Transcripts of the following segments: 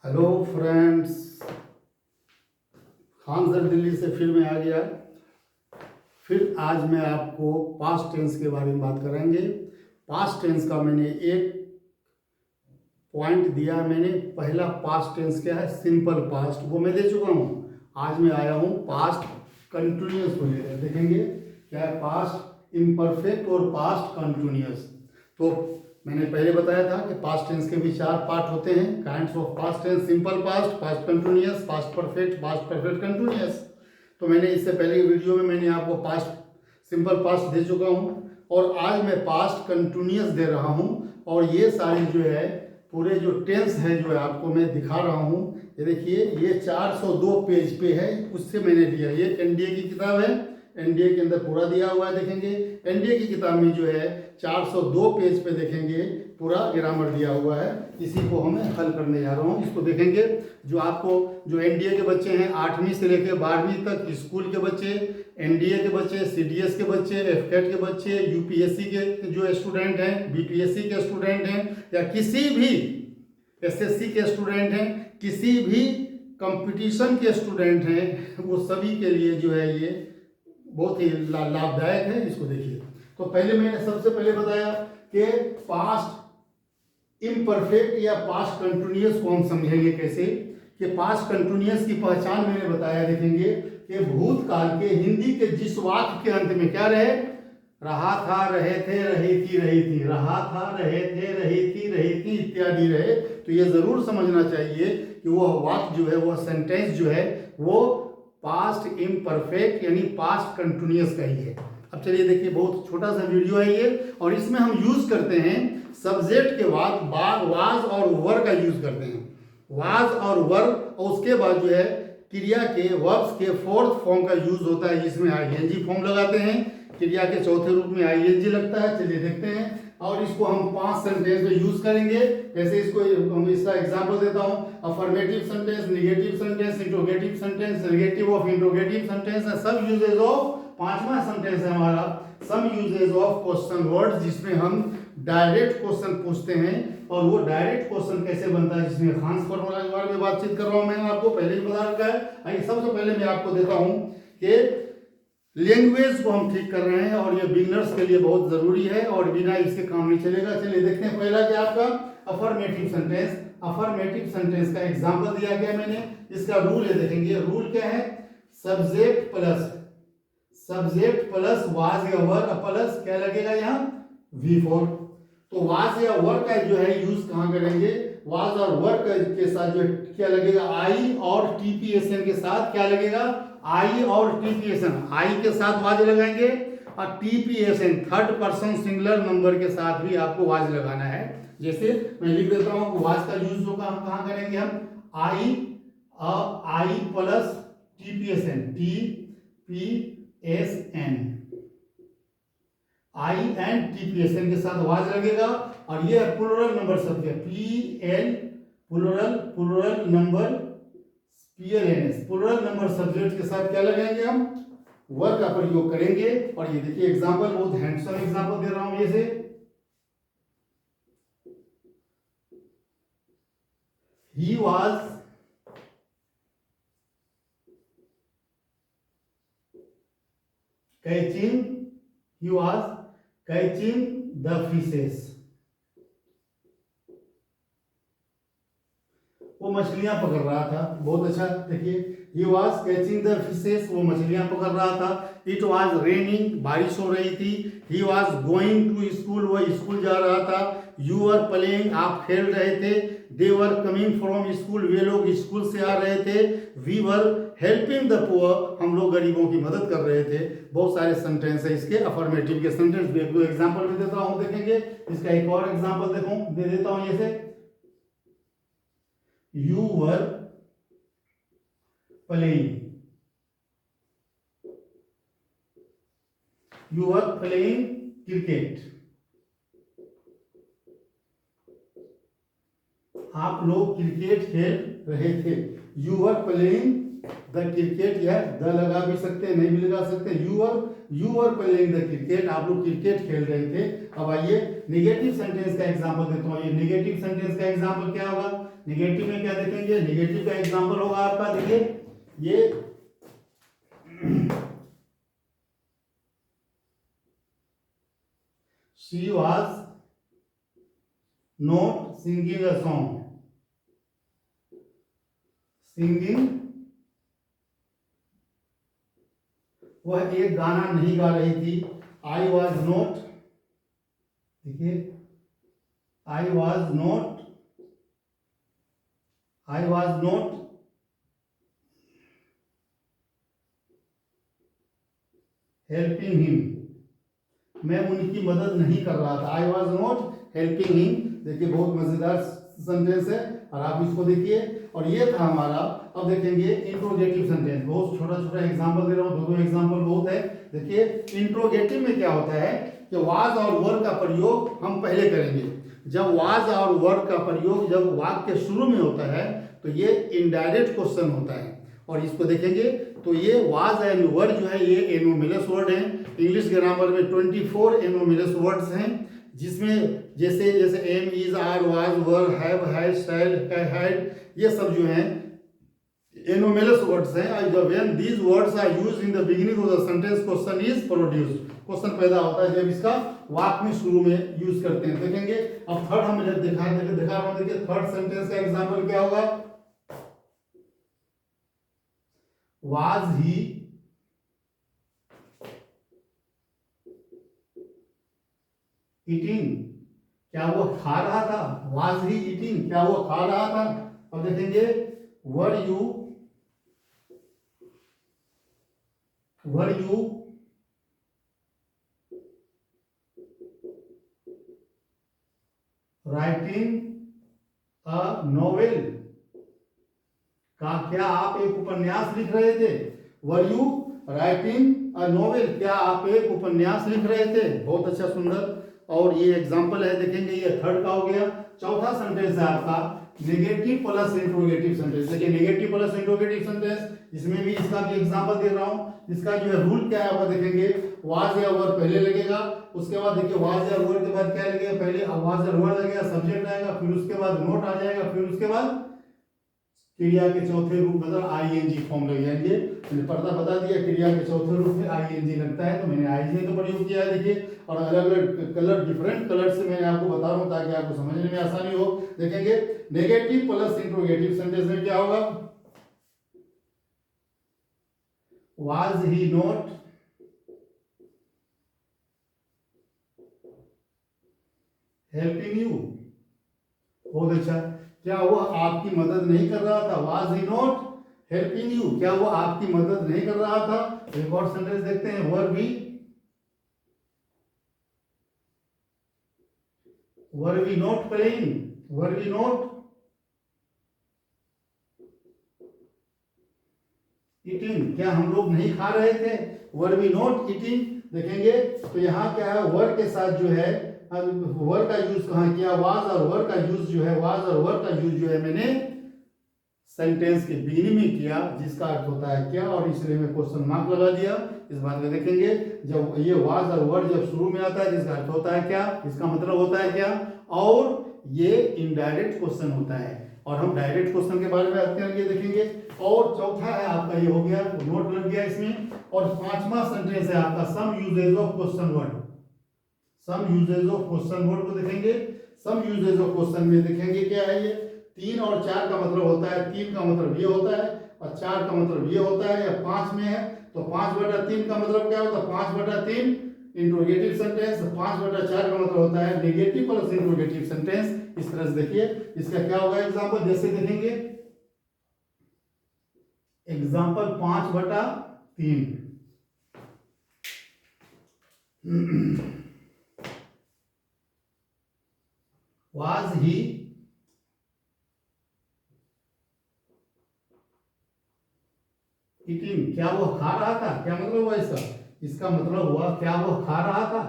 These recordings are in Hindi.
Hello friends, Khan sir Delhi से फिर मैं आ गया। फिर आज मैं आपको पास्ट टेंस के बारे में बात करेंगे। पास्ट टेंस का मैंने एक पॉइंट दिया। मैंने पहला पास्ट टेंस क्या है, सिंपल पास्ट, वो मैं दे चुका हूँ। आज मैं आया हूँ पास्ट कंटिन्यूअस को लेकर। देखेंगे क्या है, पास्ट इम्परफेक्ट और पास्ट कंटिन्यूअस। तो मैंने पहले बताया था कि पास्ट टेंस के भी 4 पार्ट होते हैं, kinds of past tense: simple past, past continuous, past perfect, past perfect continuous. तो मैंने इससे पहले की वीडियो में मैंने आपको पास्ट सिंपल पास्ट दे चुका हूँ और आज मैं पास्ट कंटिन्यूअस दे रहा हूँ। और ये सारी जो है पूरे जो टेंस है जो है आपको मैं दिखा रहा हूँ। ये देखिए, ये 402 पेज पे है, उससे मैंने लिया। ये एनडीए की किताब है, एनडीए के अंदर पूरा दिया हुआ है। देखेंगे एनडीए की किताब में जो है 402 पेज पे देखेंगे पूरा ग्रामर दिया हुआ है। इसी को हमें हल करने जा रहा हूँ। इसको देखेंगे, जो आपको जो एनडीए के बच्चे हैं 8वीं से लेकर 12वीं तक, स्कूल के बच्चे, एनडीए के बच्चे, सीडीएस के बच्चे, एफकेट के बच्चे, यूपीएससी के जो स्टूडेंट हैं, बीपीएससी के स्टूडेंट हैं, या किसी भी एसएससी के स्टूडेंट हैं, किसी भी कंपटीशन के स्टूडेंट हैं, वो सभी के लिए जो है ये बहुत ही लाभदायक है। इसको देखिए। तो पहले मैंने सबसे पहले बताया कि पास्ट इम्परफेक्ट या पास्ट कंटिन्यूअस को हम समझेंगे कैसे। कि पास्ट कंटिन्यूअस की पहचान मैंने बताया, देखेंगे कि भूतकाल के हिंदी के जिस वाक्य के अंत में क्या रहे, रहा था, रहे थे, रही थी, रहा था, रहे थे, रही थी इत्यादि रहे, तो ये जरूर समझना चाहिए कि वह वाक्य जो है, वह सेंटेंस जो है, वो पास्ट इम्परफेक्ट यानी पास्ट कंटिन्यूअस का ही है। अब चलिए देखिए, बहुत छोटा सा वीडियो है ये, और इसमें हम यूज करते हैं सब्जेक्ट के बाद वाज और वर का यूज करते हैं। वाज और वर, और उसके बाद जो है क्रिया के वर्ब्स के फोर्थ फॉर्म का यूज होता है, जिसमें आईएनजी फॉर्म लगाते हैं। क्रिया के चौथे रूप में आईएनजी लगता है। चलिए देखते हैं, और इसको हम 5 सेंटेंस में यूज करेंगे। जैसे इसको हम इसका एग्जांपल देता हूं: affirmative sentence, negative sentence, interrogative sentence, negative of interrogative sentence, सब यूजेज ऑफ, 5वां सेंटेंस है हमारा सम यूजेज ऑफ क्वेश्चन वर्ड्स, जिसमें हम डायरेक्ट क्वेश्चन पूछते हैं। और वो डायरेक्ट क्वेश्चन कैसे बनता है, जिसमें खान्स फॉर्मूला के बारे में बातचीत कर रहा हूं। मैंने आपको पहले ही बता रखा है। आइए सबसे पहले मैं आपको देता हूं कि लैंग्वेज को हम ठीक कर रहे हैं, और ये बिगिनर्स के लिए बहुत जरूरी है, और बिना इसके काम नहीं चलेगा। चलिए देखते हैं पहला क्या आपका अफर्मेटिव सेंटेंस। अफर्मेटिव सेंटेंस का एग्जांपल दिया गया मैंने, इसका रूल है। देखेंगे रूल क्या है, सब्जेक्ट प्लस वाज या वर प्लस क्या लगेगा यहाँ, V4। तो वाज या वर का जो है यूज कहाँ करेंगे, वाज और वर के साथ जो क्या लगेगा, आई और टीपीएसएन के साथ क्या लगेगा, आई और टीपीएसएन। आई के साथ वाज लगाएंगे, और टीपीएसएन थर्ड पर्सन सिंगुलर नंबर के साथ भी आपको वाज लगाना है। जैसे मैं लिख देता हूं, वाज का यूज होगा हम कहाँ करेंगे, हम आई प्लस टीपीएसएन, टीपीएसएन, आई एंड टीपीएसएन के साथ वाज लगेगा। और ये plural number subject, PL plural number, PLNS plural number subject के साथ क्या लगाएंगे, हम वर का प्रयोग करेंगे। और ये देखिए एग्जांपल, बहुत हैंडसम एग्जांपल दे रहा हूं। जैसे he was catching the fishes. वो मछलियां पकड़ रहा था। बहुत अच्छा, देखिए he was catching the fishes, वो मछलियां पकड़ रहा था। इट वॉज रेनिंग, बारिश हो रही थी। He was going to school, वो स्कूल जा रहा था। यू वर प्लेइंग, आप खेल रहे थे। They were coming from school, वे लोग स्कूल से आ रहे थे। We were helping the poor, हम लोग गरीबों की मदद कर रहे थे। बहुत सारे सेंटेंस है इसके, अफर्मेटिव के सेंटेंस भी एक दो एग्जाम्पल भी देता हूँ, देखेंगे। इसका एक और एग्जाम्पल दे देता हूँ। जैसे you were playing, cricket, आप लोग क्रिकेट खेल रहे थे। You were playing the cricket, या द लगा भी सकते हैं, नहीं भी लगा सकते। You are playing the cricket, आप लोग क्रिकेट खेल रहे थे। अब आइए निगेटिव सेंटेंस का एग्जांपल देता हूँ। ये निगेटिव सेंटेंस का एग्जांपल क्या होगा? निगेटिव में क्या देखेंगे? निगेटिव का एग्जांपल होगा आपका, देखिए ये she was not singing a song, singing, वह एक गाना नहीं गा रही थी। आई वॉज नॉट, देखिए I was not helping him, मैं उनकी मदद नहीं कर रहा था। I was not helping him, देखिए बहुत मजेदार सेंटेंस है, और आप इसको देखिए। और ये था हमारा, अब देखेंगे इंट्रोगेटिव सेंटेंस। बहुत छोटा छोटा एग्जांपल दे रहा हूँ, दो एग्जांपल बहुत है। देखिए इंट्रोगेटिव में क्या होता है कि वाज और वर का प्रयोग हम पहले करेंगे। जब वाज और वर का प्रयोग जब वाक्य के शुरू में होता है तो ये इनडायरेक्ट क्वेश्चन होता है। और इसको देखेंगे तो ये वाज एंड वर जो है ये एनोमिलस वर्ड है। इंग्लिश ग्रामर में 24 एनोमिलस वर्ड्स हैं, जिसमें जैसे जैसे am, is, are, was, were, have, has, shall, had, ये सब जो हैं एनोमिलस वर्ड्स हैं। और when these words are used in the beginning of the sentence question is produced, question पैदा होता है जब इसका वाक्य में शुरू में यूज करते हैं। देखेंगे अब थर्ड हम दिखा रहा हूं, देखिए थर्ड सेंटेंस का एग्जांपल क्या होगा? वाज ही ईटिंग, क्या वो खा रहा था? वाज ही ईटिंग, क्या वो खा रहा था? अब देखेंगे were you writing a novel, क्या आप एक उपन्यास लिख रहे थे? Were you writing a novel, क्या आप एक उपन्यास लिख रहे थे? बहुत अच्छा, सुंदर। और ये एग्जांपल है, देखेंगे ये थर्ड का हो गया। चौथा सेंटेंस है आपका नेगेटिव प्लस इंट्रोगेटिव सेंटेंस। देखिए नेगेटिव प्लस इंट्रोगेटिव सेंटेंस, इसमें भी इसका भी एग्जांपल दे रहा हूं। इसका जो है रूल क्या है वो देखेंगे। वाज या वर पहले लगेगा, उसके बाद देखिए वाज या वर के बाद क्या लगेगा? पहले वाज या वर लगेगा, सब्जेक्ट आएगा, फिर उसके बाद नोट आ जाएगा, फिर उसके बाद क्रिया के चौथे रूप मतलब आईएनजी फॉर्म लग जाएंगे। मैंने पर्दा बता दिया, क्रिया के चौथे रूप में आईएनजी लगता है, तो मैंने आईएनजी का प्रयोग किया है। देखिए और अलग अलग कलर, डिफरेंट कलर से मैंने आपको बता रहा हूँ ताकि आपको समझने में आसानी हो। देखेंगे नेगेटिव प्लस इंट्रोगेटिव सेंटेंस में क्या होगा? Was he not helping you, बहुत अच्छा, क्या वो आपकी मदद नहीं कर रहा था? Was he not helping you, क्या वो आपकी मदद नहीं कर रहा था? एक और सेंटेंस देखते हैं, were we not playing, were we not eating, क्या हम लोग नहीं खा रहे थे? Were we not eating. देखेंगे तो यहाँ क्या है, वर के साथ जो है वर का यूज कहाँ किया? वाज और वर का यूज जो है, वाज और वर का यूज जो है मैंने सेंटेंस के बिगिनिंग में किया, जिसका अर्थ होता है क्या, और इसलिए मैं क्वेश्चन मार्क लगा दिया। इस बात में देखेंगे जब ये वाज और वर्ड जब शुरू में आता है जिसका अर्थ होता है क्या, इसका मतलब होता है क्या, और ये इनडायरेक्ट क्वेश्चन होता है। और हम डायरेक्ट क्वेश्चन के बारे में आगे देखेंगे। और चौथा है आपका ये हो गया, नोट लग गया इसमें। और पांचवा सेंटेंस है आपका some usages of question word. Some usages of question word को देखेंगे। सम यूजेज ऑफ क्वेश्चन में देखेंगे क्या है ये, 3 और 4 का मतलब होता है, 3 का मतलब ये होता है और 4 का मतलब ये होता है, या 5 में है तो 5/3 का मतलब क्या होता है? 5/3 इंट्रोगेटिव सेंटेंस। 5/4 का मतलब होता है नेगेटिव प्लस इंट्रोगेटिव सेंटेंस। इस तरह से देखिए इसका क्या होगा एग्जाम्पल, जैसे देखेंगे एग्जाम्पल 5/3। वाज ही ईटिंग, क्या वो खा रहा था? क्या मतलब हुआ इसका? इसका मतलब हुआ क्या वो खा रहा था?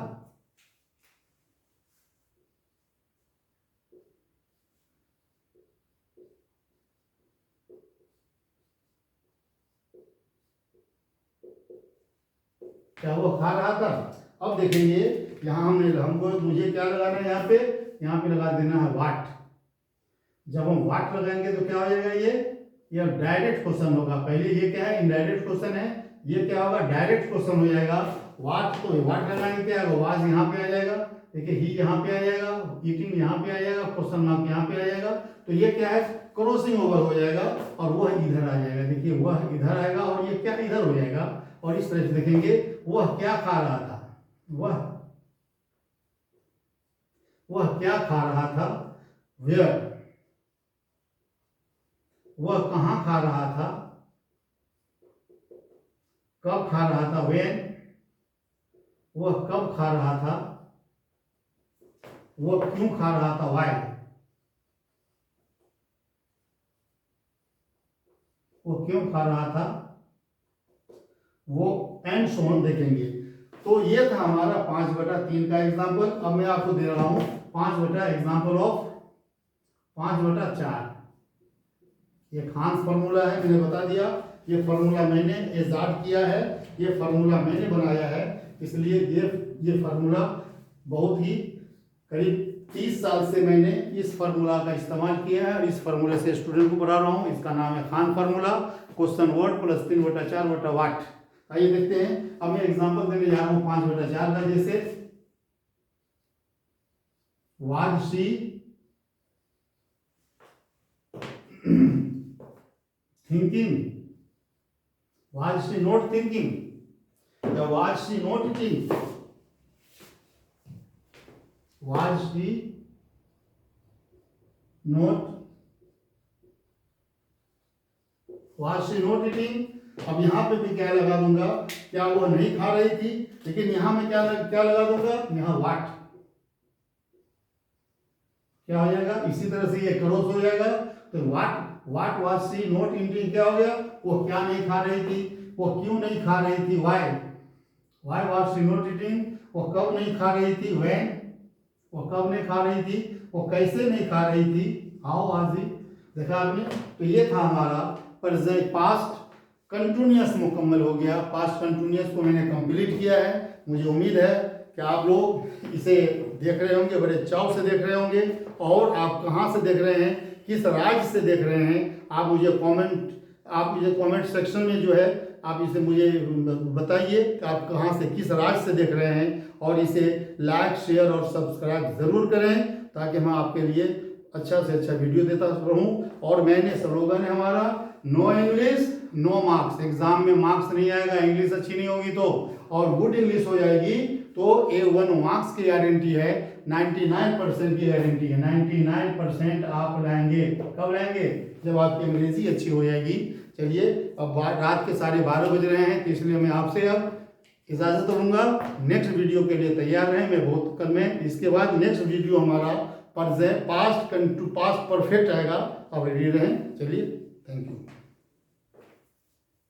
क्या वो खा रहा था। अब देखेंगे यहाँ मुझे क्या लगाना है, यहाँ पे लगा देना है वाट। जब हम वाट लगाएंगे तो क्या हो जाएगा, ये डायरेक्ट क्वेश्चन होगा। पहले ये क्या है, इनडायरेक्ट क्वेश्चन है, ये क्या होगा, डायरेक्ट क्वेश्चन हो जाएगा। वाट तो वाट लगाएंगे, क्या होगा, वाज यहाँ पे आ जाएगा, देखिए ही यहाँ पे आ जाएगा, ईटिंग यहाँ पे आ जाएगा, क्वेश्चन मार्क यहाँ पे आ जाएगा। तो ये क्या है, क्रॉसिंग ओवर हो जाएगा और वह इधर आ जाएगा। देखिए वह इधर आएगा और ये क्या इधर हो जाएगा। और इस तरह से देखेंगे वह क्या खा रहा था, वह क्या खा रहा था, वेयर, वह कहाँ खा रहा था, कब खा रहा था, व्हेन, वह कब खा रहा था, वह क्यों खा रहा था, व्हाई, वो क्यों खा रहा था, वो एंड सो ऑन देखेंगे। तो ये था हमारा 5/3 का एग्जाम्पल। अब मैं आपको दे रहा हूं 5/4। ये खान्स फार्मूला है, मैंने बता दिया। ये फार्मूला मैंने इजाद किया है, ये फार्मूला मैंने बनाया है, इसलिए ये फार्मूला बहुत ही करीब 30 साल से मैंने इस फार्मूला का इस्तेमाल किया है और इस फार्मूले से स्टूडेंट को पढ़ा रहा हूँ। इसका नाम है Khan formula, question word plus 3/4 वाट। आइए देखते हैं। अब मैं एग्जांपल देने जा रहा हूँ 5/4 का। जैसे was she thinking, was she not thinking, या was she not eating, was she not eating. अब यहाँ पे भी क्या लगा दूंगा, क्या वो नहीं खा रही थी, लेकिन यहाँ में क्या लगा दूंगा, यहाँ वाट, क्या हो जाएगा, इसी तरह से ये क्रॉस हो जाएगा। तो what was she not eating क्या हो गया, वो क्या नहीं खा रही थी, वो क्यों नहीं खा रही थी, why was she not eating, वो कब नहीं खा रही थी, व्हेन, वो कब नहीं खा रही थी, वो कैसे नहीं खा रही थी, हाउ वाज ही। देखा आपने। तो ये था हमारा पास्ट कंटिन्यूअस मुकम्मल हो गया। पास्ट कंटिन्यूअस को मैंने कंप्लीट किया है। मुझे उम्मीद है कि आप लोग इसे देख रहे होंगे, बड़े चाव से देख रहे होंगे। और आप कहाँ से देख रहे हैं, किस राज्य से देख रहे हैं, आप मुझे कमेंट सेक्शन में जो है आप इसे मुझे बताइए कि आप कहाँ से, किस राज्य से देख रहे हैं। और इसे लाइक, शेयर और सब्सक्राइब ज़रूर करें ताकि मैं आपके लिए अच्छा से अच्छा वीडियो देता रहूं। और मैंने स्लोगन है हमारा, no English no marks. Exam में मार्क्स नहीं आएगा, इंग्लिश अच्छी नहीं होगी तो, और गुड इंग्लिश हो जाएगी तो A1 मार्क्स की गारंटी है, 99% की गारंटी है। 99% आप लाएंगे। कब लाएंगे, जब आपकी अंग्रेजी अच्छी हो जाएगी। चलिए, अब रात के 12:30 बज रहे हैं, तो इसलिए मैं आपसे अब इजाज़त लूँगा। नेक्स्ट वीडियो के लिए तैयार रहें, मैं बहुत कल में इसके बाद नेक्स्ट वीडियो हमारा पास्ट परफेक्ट आएगा। अब रेडी रहें। चलिए, थैंक यू।